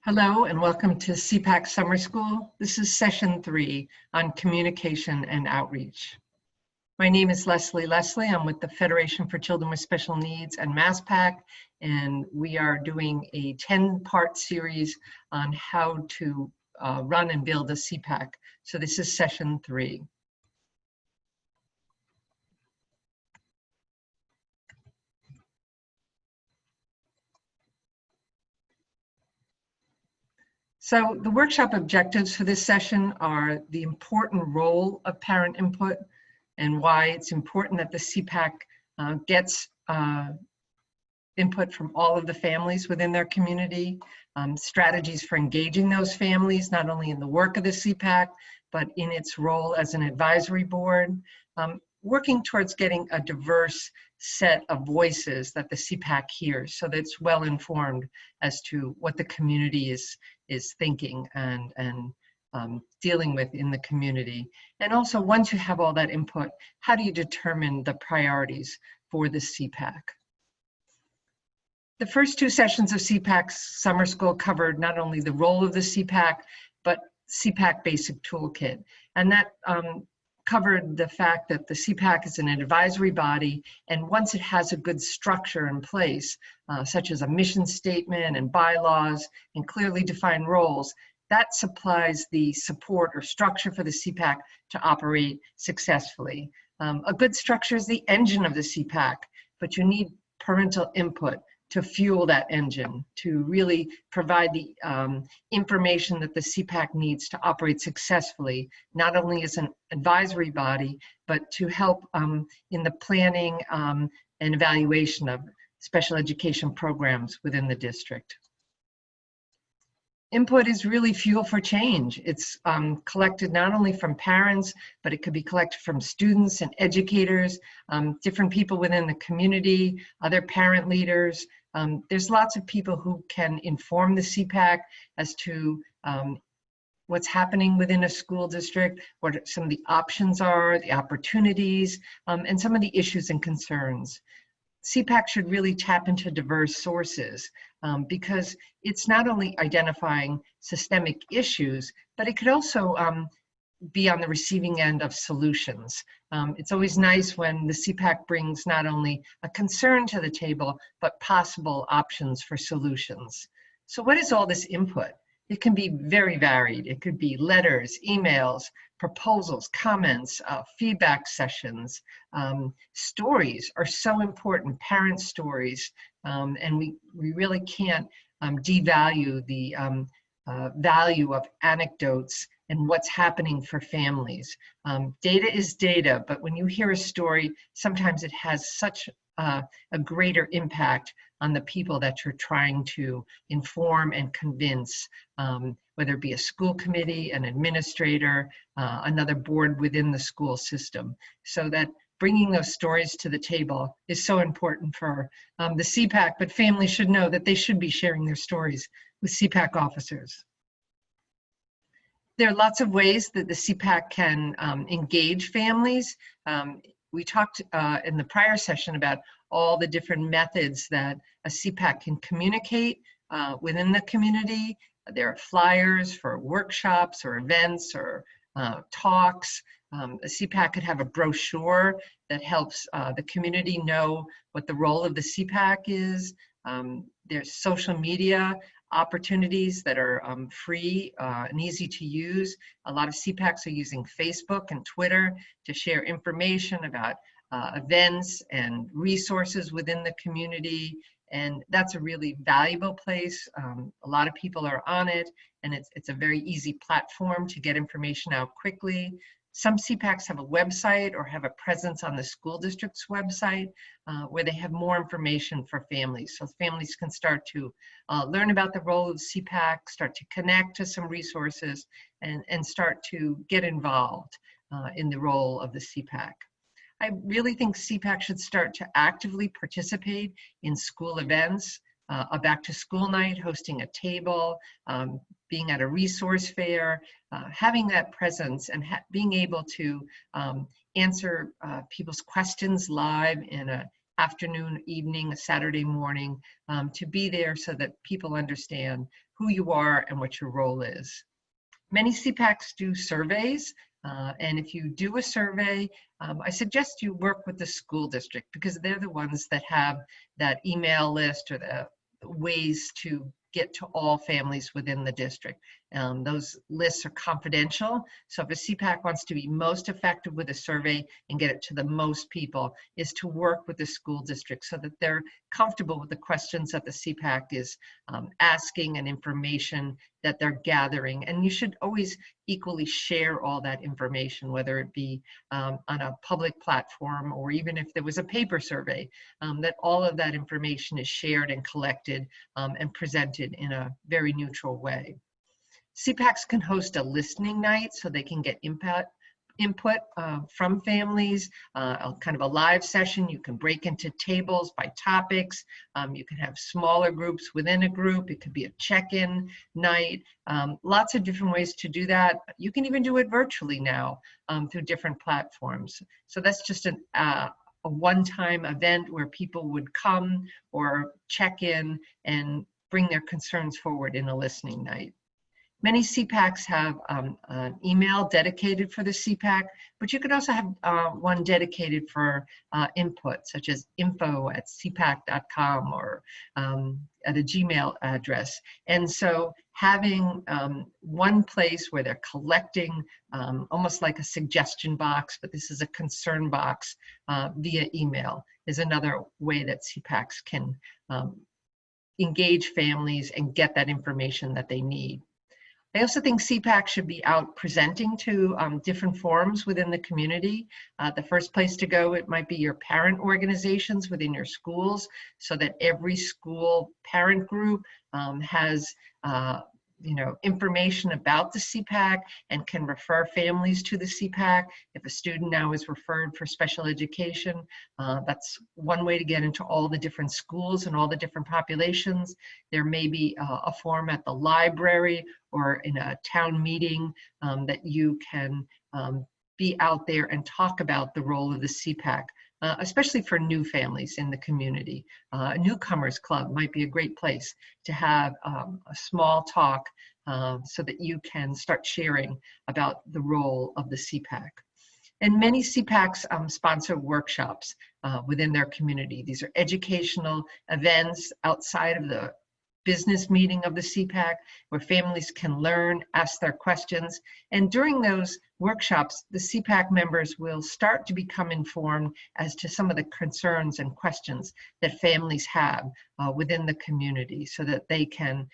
Hello and welcome to SEPAC Summer School. This is session 3 on communication and outreach. My name is Leslie. I'm with the Federation for Children with Special Needs and MASPAC, and we are doing a 10-part series on how to run and build a SEPAC. So this is session 3. So the workshop objectives for this session are the important role of parent input and why it's important that the SEPAC gets input from all of the families within their community, strategies for engaging those families, not only in the work of the SEPAC, but in its role as an advisory board, working towards getting a diverse set of voices that the SEPAC hears so that it's well informed as to what the community is thinking and dealing with in the community. And also, once you have all that input, how do you determine the priorities for the SEPAC? The first 2 sessions of SEPAC Summer School covered not only the role of the SEPAC, but SEPAC Basic Toolkit. And that covered the fact that the SEPAC is an advisory body, and once it has a good structure in place, such as a mission statement and bylaws and clearly defined roles, that supplies the support or structure for the SEPAC to operate successfully. A good structure is the engine of the SEPAC, but you need parental input to fuel that engine, to really provide the information that the SEPAC needs to operate successfully, not only as an advisory body, but to help in the planning and evaluation of special education programs within the district. Input is really fuel for change. It's collected not only from parents, but it could be collected from students and educators, different people within the community, other parent leaders. There's lots of people who can inform the SEPAC as to what's happening within a school district, what some of the options are, the opportunities, and some of the issues and concerns. SEPAC should really tap into diverse sources because it's not only identifying systemic issues, but it could also be on the receiving end of solutions. It's always nice when the SEPAC brings not only a concern to the table, but possible options for solutions. So what is all this input? It can be very varied. It could be letters, emails, proposals, comments, feedback sessions. Stories are so important, parent stories, and we really can't devalue the value of anecdotes and what's happening for families. Data is data, but when you hear a story, sometimes it has such a greater impact on the people that you're trying to inform and convince, whether it be a school committee, an administrator, another board within the school system. So that bringing those stories to the table is so important for the SEPAC, but families should know that they should be sharing their stories with SEPAC officers. There are lots of ways that the SEPAC can engage families. We talked in the prior session about all the different methods that a SEPAC can communicate within the community. There are flyers for workshops or events or talks. A SEPAC could have a brochure that helps the community know what the role of the SEPAC is. There's social media opportunities that are free and easy to use. A lot of SEPACs are using Facebook and Twitter to share information about events and resources within the community, and that's a really valuable place. A lot of people are on it, and it's a very easy platform to get information out quickly. Some SEPACs have a website or have a presence on the school district's website where they have more information for families. So families can start to learn about the role of SEPAC, start to connect to some resources, and start to get involved in the role of the SEPAC. I really think SEPAC should start to actively participate in school events, a back to school night, hosting a table, being at a resource fair, having that presence and being able to answer people's questions live in an afternoon, evening, a Saturday morning, to be there so that people understand who you are and what your role is. Many SEPACs do surveys, and if you do a survey, I suggest you work with the school district because they're the ones that have that email list or the ways to get to all families within the district. Those lists are confidential, so if a SEPAC wants to be most effective with a survey and get it to the most people, is to work with the school district so that they're comfortable with the questions that the SEPAC is asking and information that they're gathering. And you should always equally share all that information, whether it be on a public platform or even if there was a paper survey, that all of that information is shared and collected and presented in a very neutral way. SEPACs can host a listening night so they can get input from families, kind of a live session. You can break into tables by topics. You can have smaller groups within a group. It could be a check-in night. Lots of different ways to do that. You can even do it virtually now through different platforms. So that's just a one-time event where people would come or check in and bring their concerns forward in a listening night. Many SEPACs have an email dedicated for the SEPAC, but you could also have one dedicated for input, such as info@sepac.com or at a Gmail address. And so having one place where they're collecting almost like a suggestion box, but this is a concern box via email, is another way that SEPACs can engage families and get that information that they need. I also think SEPAC should be out presenting to different forums within the community. The first place to go, it might be your parent organizations within your schools, so that every school parent group has information about the SEPAC and can refer families to the SEPAC. If a student now is referred for special education, that's one way to get into all the different schools and all the different populations. There may be a forum at the library or in a town meeting that you can be out there and talk about the role of the SEPAC. Especially for new families in the community. A newcomers club might be a great place to have a small talk so that you can start sharing about the role of the SEPAC. And many SEPACs sponsor workshops within their community. These are educational events outside of the business meeting of the SEPAC where families can learn, ask their questions. And during those workshops, the SEPAC members will start to become informed as to some of the concerns and questions that families have within the community so that they can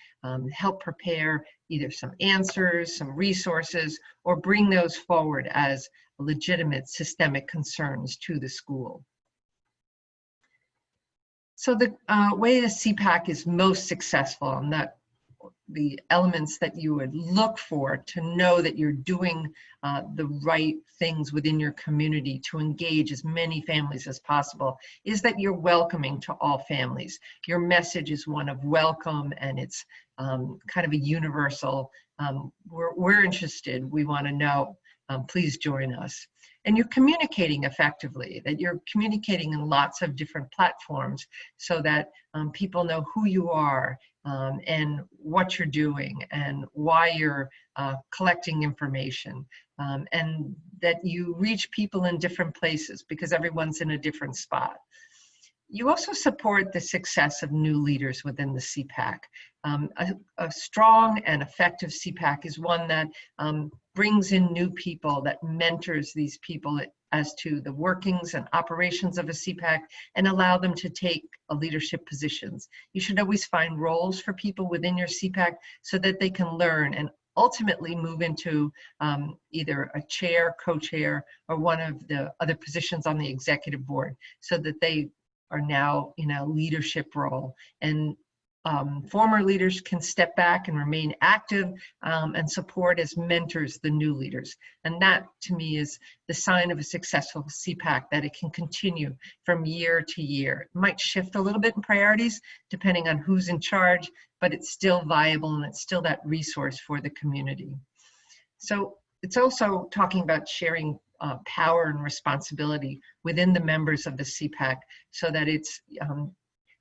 help prepare either some answers, some resources, or bring those forward as legitimate systemic concerns to the school. So the way the SEPAC is most successful and that the elements that you would look for to know that you're doing the right things within your community to engage as many families as possible is that you're welcoming to all families. Your message is one of welcome and it's kind of a universal, we're interested, we want to know, please join us. And you're communicating effectively, that you're communicating in lots of different platforms so that people know who you are and what you're doing and why you're collecting information, and that you reach people in different places because everyone's in a different spot. You also support the success of new leaders within the SEPAC. A strong and effective SEPAC is one that brings in new people, that mentors these people as to the workings and operations of a SEPAC and allow them to take leadership positions. You should always find roles for people within your SEPAC so that they can learn and ultimately move into either a chair, co-chair, or one of the other positions on the executive board so that they are now in a leadership role. And former leaders can step back and remain active and support as mentors the new leaders. And that, to me, is the sign of a successful SEPAC, that it can continue from year to year. It might shift a little bit in priorities depending on who's in charge, but it's still viable and it's still that resource for the community. So it's also talking about sharing power and responsibility within the members of the SEPAC so that it's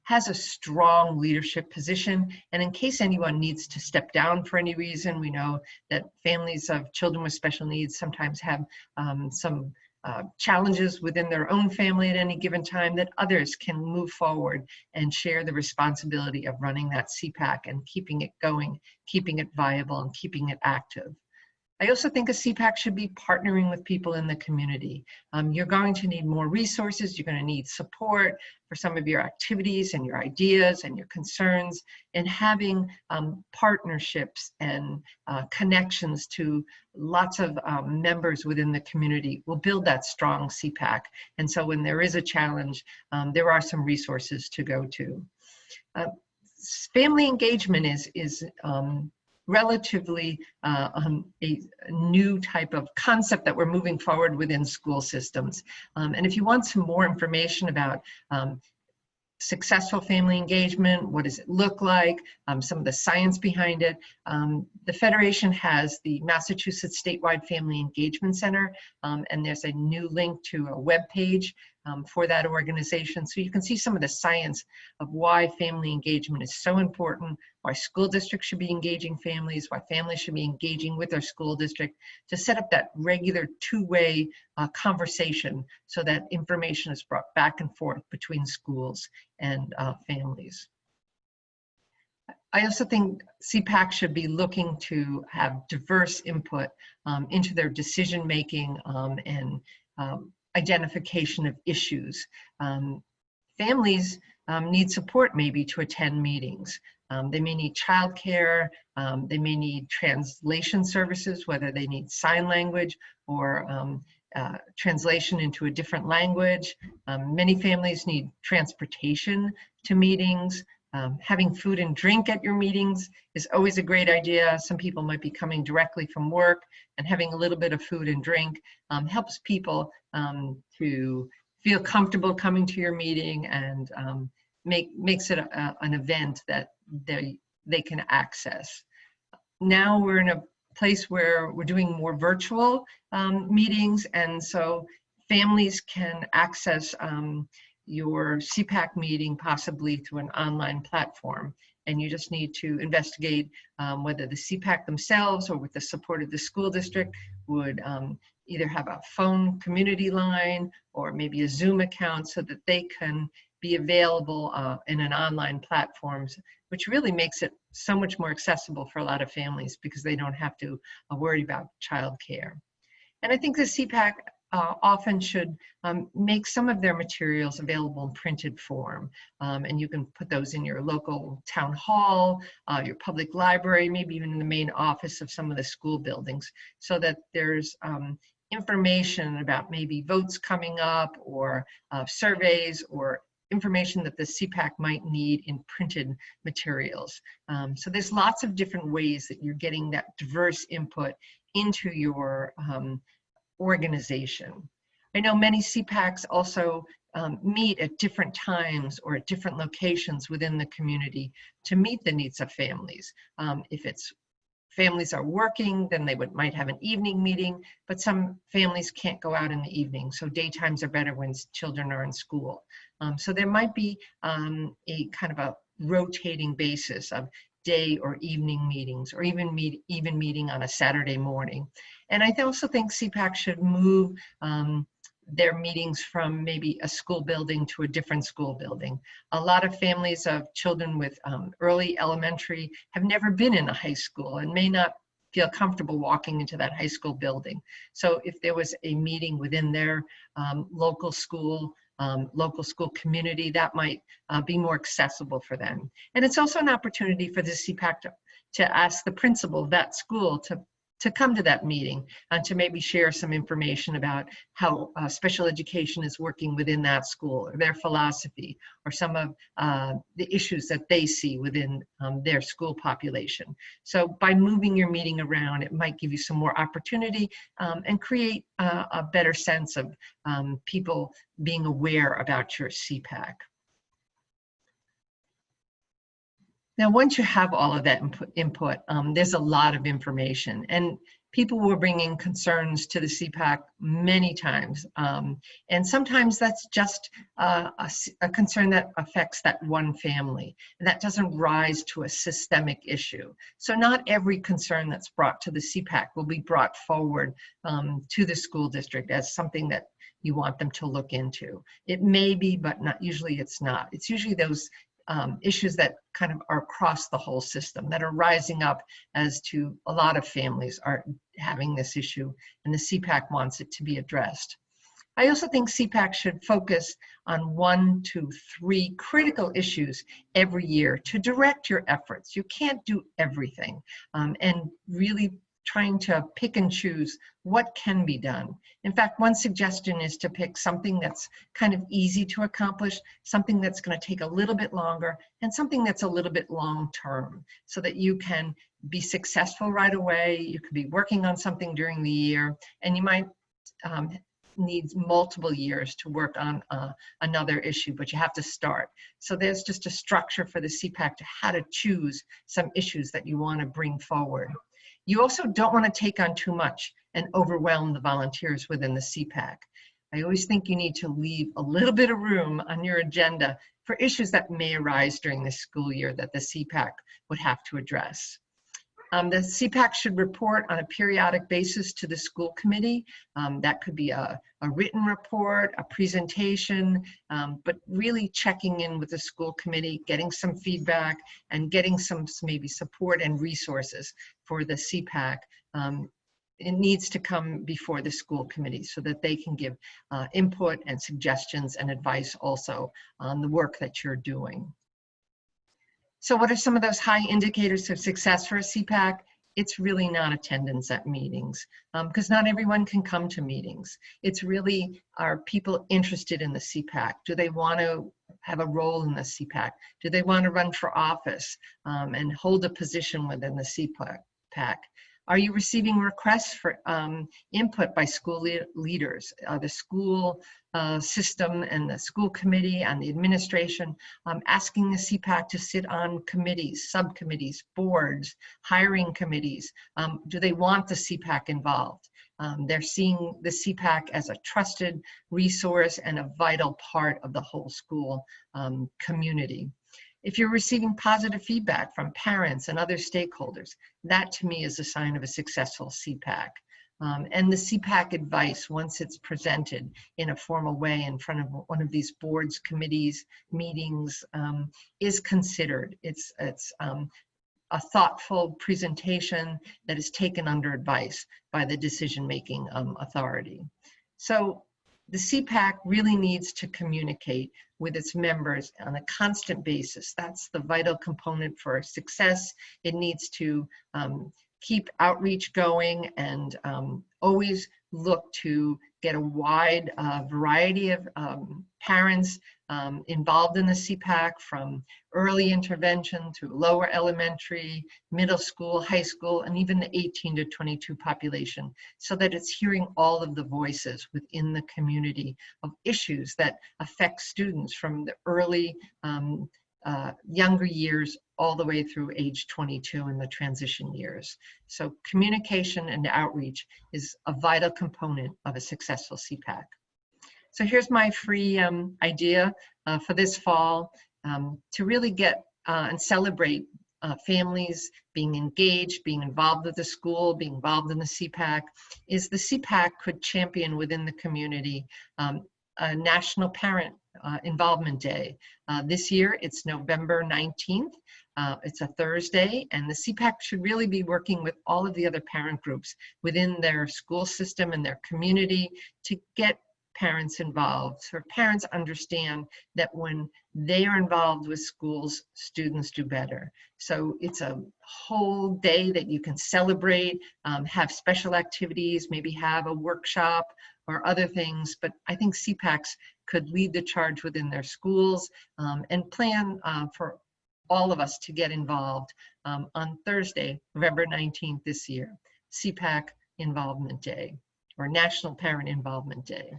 has a strong leadership position. And in case anyone needs to step down for any reason, we know that families of children with special needs sometimes have some challenges within their own family at any given time, that others can move forward and share the responsibility of running that SEPAC and keeping it going, keeping it viable, and keeping it active. I also think a SEPAC should be partnering with people in the community. You're going to need more resources. You're going to need support for some of your activities and your ideas and your concerns, and having partnerships and connections to lots of members within the community will build that strong SEPAC. And so when there is a challenge, there are some resources to go to. Family engagement is relatively a new type of concept that we're moving forward within school systems. And if you want some more information about successful family engagement, what does it look like, some of the science behind it, the Federation has the Massachusetts Statewide Family Engagement Center, and there's a new link to a web page for that organization. So you can see some of the science of why family engagement is so important, why school districts should be engaging families, why families should be engaging with their school district to set up that regular two-way conversation so that information is brought back and forth between schools and families. I also think SEPAC should be looking to have diverse input into their decision-making and identification of issues. Families need support maybe to attend meetings. They may need childcare, they may need translation services, whether they need sign language or translation into a different language. Many families need transportation to meetings. Having food and drink at your meetings is always a great idea. Some people might be coming directly from work, and having a little bit of food and drink helps people to feel comfortable coming to your meeting, and makes it an event that they can access. Now we're in a place where we're doing more virtual meetings, and so families can access your SEPAC meeting possibly through an online platform. And you just need to investigate whether the SEPAC themselves or with the support of the school district would either have a phone community line or maybe a Zoom account so that they can be available in an online platform, which really makes it so much more accessible for a lot of families because they don't have to worry about childcare. And I think the SEPAC often should make some of their materials available in printed form. And you can put those in your local town hall, your public library, maybe even in the main office of some of the school buildings, so that there's information about maybe votes coming up or surveys or information that the SEPAC might need in printed materials. So there's lots of different ways that you're getting that diverse input into your organization. I know many SEPACs also meet at different times or at different locations within the community to meet the needs of families. If it's families are working, then they might have an evening meeting, but some families can't go out in the evening, so daytimes are better when children are in school. So there might be a kind of a rotating basis of day or evening meetings, or even meeting on a Saturday morning. And I also think SEPAC should move their meetings from maybe a school building to a different school building. A lot of families of children with early elementary have never been in a high school and may not feel comfortable walking into that high school building. So if there was a meeting within their local school community, that might be more accessible for them. And it's also an opportunity for the SEPAC to ask the principal of that school to come to that meeting and to maybe share some information about how special education is working within that school, or their philosophy, or some of the issues that they see within their school population. So by moving your meeting around, it might give you some more opportunity and create a better sense of people being aware about your SEPAC. Now, once you have all of that input, there's a lot of information. And People were bringing concerns to the SEPAC many times. And sometimes that's just a concern that affects that one family, and that doesn't rise to a systemic issue. So not every concern that's brought to the SEPAC will be brought forward to the school district as something that you want them to look into. It may be, but not usually it's not. It's usually those issues that kind of are across the whole system that are rising up as to a lot of families are having this issue, and the SEPAC wants it to be addressed. I also think SEPAC should focus on 1 to 3 critical issues every year to direct your efforts. You can't do everything, and really trying to pick and choose what can be done. In fact, one suggestion is to pick something that's kind of easy to accomplish, something that's going to take a little bit longer, and something that's a little bit long-term, so that you can be successful right away. You could be working on something during the year, and you might need multiple years to work on another issue, but you have to start. So there's just a structure for the SEPAC to how to choose some issues that you want to bring forward. You also don't want to take on too much and overwhelm the volunteers within the SEPAC. I always think you need to leave a little bit of room on your agenda for issues that may arise during the school year that the SEPAC would have to address. The SEPAC should report on a periodic basis to the school committee. That could be a written report, a presentation, but really checking in with the school committee, getting some feedback, and getting some maybe support and resources for the SEPAC. It needs to come before the school committee so that they can give input and suggestions and advice also on the work that you're doing. So what are some of those high indicators of success for a SEPAC? It's really not attendance at meetings, because not everyone can come to meetings. It's really, are people interested in the SEPAC? Do they want to have a role in the SEPAC? Do they want to run for office and hold a position within the SEPAC? Are you receiving requests for input by school leaders? The school system and the school committee and the administration asking the SEPAC to sit on committees, subcommittees, boards, hiring committees? Do they want the SEPAC involved? They're seeing the SEPAC as a trusted resource and a vital part of the whole school community. If you're receiving positive feedback from parents and other stakeholders, that to me is a sign of a successful SEPAC. And the SEPAC advice, once it's presented in a formal way in front of one of these boards, committees, meetings, is considered. It's a thoughtful presentation that is taken under advice by the decision-making authority. So the SEPAC really needs to communicate with its members on a constant basis. That's the vital component for success. It needs to keep outreach going and always look to get a wide variety of parents involved in the SEPAC, from early intervention to lower elementary, middle school, high school, and even the 18 to 22 population, so that it's hearing all of the voices within the community of issues that affect students from the early younger years all the way through age 22 in the transition years. So communication and outreach is a vital component of a successful SEPAC. So here's my free idea for this fall to really get and celebrate families being engaged, being involved with the school, being involved in the SEPAC, is the SEPAC could champion within the community a National Parent Involvement Day. This year, it's November 19th. It's a Thursday, and the SEPAC should really be working with all of the other parent groups within their school system and their community to get parents involved, so parents understand that when they are involved with schools, students do better. So it's a whole day that you can celebrate, have special activities, maybe have a workshop or other things, but I think SEPACs could lead the charge within their schools and plan for all of us to get involved on Thursday, November 19th this year, SEPAC Involvement Day, or National Parent Involvement Day.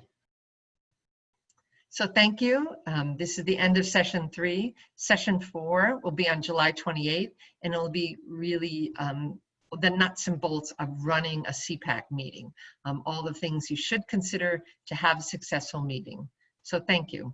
So thank you. This is the end of session 3. Session 4 will be on July 28th, and it'll be really the nuts and bolts of running a SEPAC meeting, all the things you should consider to have a successful meeting. So thank you.